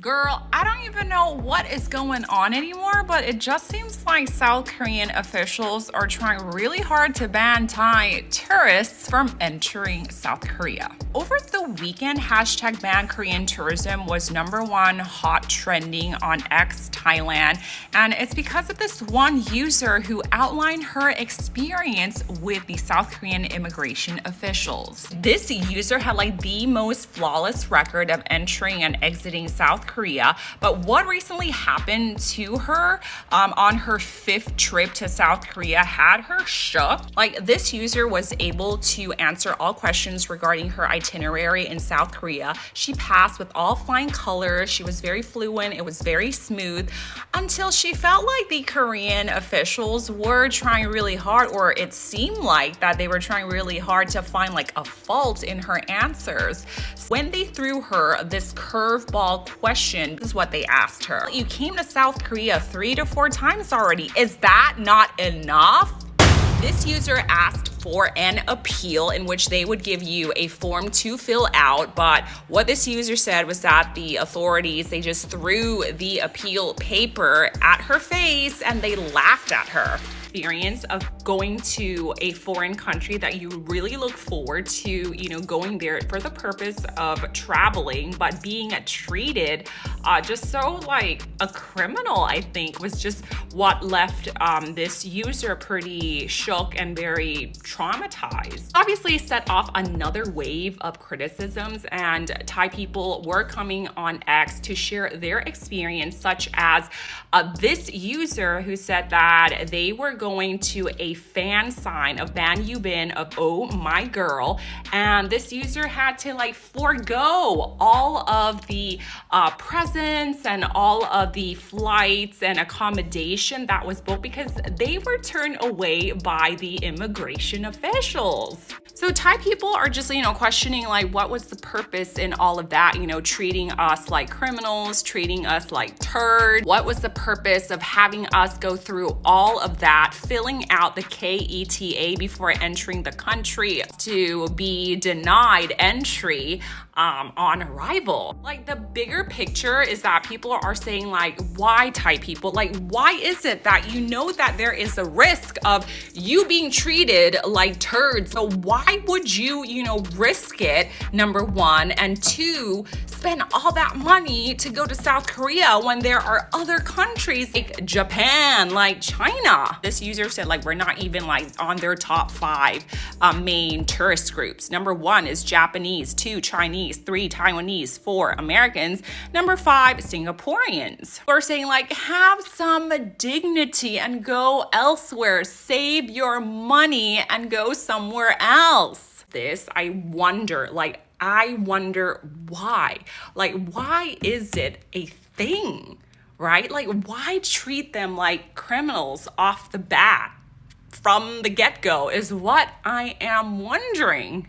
Girl, I don't even know what is going on anymore, but it just seems like South Korean officials are trying really hard to ban Thai tourists from entering South Korea. Over the weekend, hashtag ban Korean tourism was #1 hot trending on X Thailand, and it's because of this one user who outlined her experience with the South Korean immigration officials. This user had like the most flawless record of entering and exiting South Korea, but what recently happened to her on her 5th trip to South Korea had her shook. Like, this user was able to answer all questions regarding her itinerary in South Korea. She passed with all flying colors. She was very fluent. It was very smooth until she felt like the Korean officials were trying really hard, or it seemed like that they were trying really hard to find like a fault in her answers. When they threw her this curveball question, this is what they asked her. You came to South Korea 3 to 4 times already. Is that not enough? This user asked for an appeal in which they would give you a form to fill out, but what this user said was that the authorities, they just threw the appeal paper at her face and they laughed at her. Experience of going to a foreign country that you really look forward to, going there for the purpose of traveling, but being treated just so like a criminal, I think, was just what left this user pretty shook and very traumatized. Obviously set off another wave of criticisms, and Thai people were coming on X to share their experience, such as this user who said that they were going to a fan sign of Ban Yubin of Oh My Girl, and this user had to like forego all of the presents and all of the flights and accommodation that was booked because they were turned away by the immigration officials. So Thai people are just, questioning like what was the purpose in all of that, treating us like criminals, treating us like turds. What was the purpose of having us go through all of that, filling out the KETA before entering the country to be denied entry on arrival? Like, the bigger picture is that people are saying like, why Thai people? Like, why is it that that there is a risk of you being treated like turds? So why would you, risk it, #1, and 2, spend all that money to go to South Korea when there are other countries like Japan, like China? This user said like we're not even like on their top 5 main tourist groups. #1 is Japanese, 2 Chinese, 3 Taiwanese, 4 Americans, 5 Singaporeans. We're saying like have some dignity and go elsewhere, save your money and go somewhere else. I wonder why. Like, why is it a thing, right? Like, why treat them like criminals off the bat from the get-go is what I am wondering.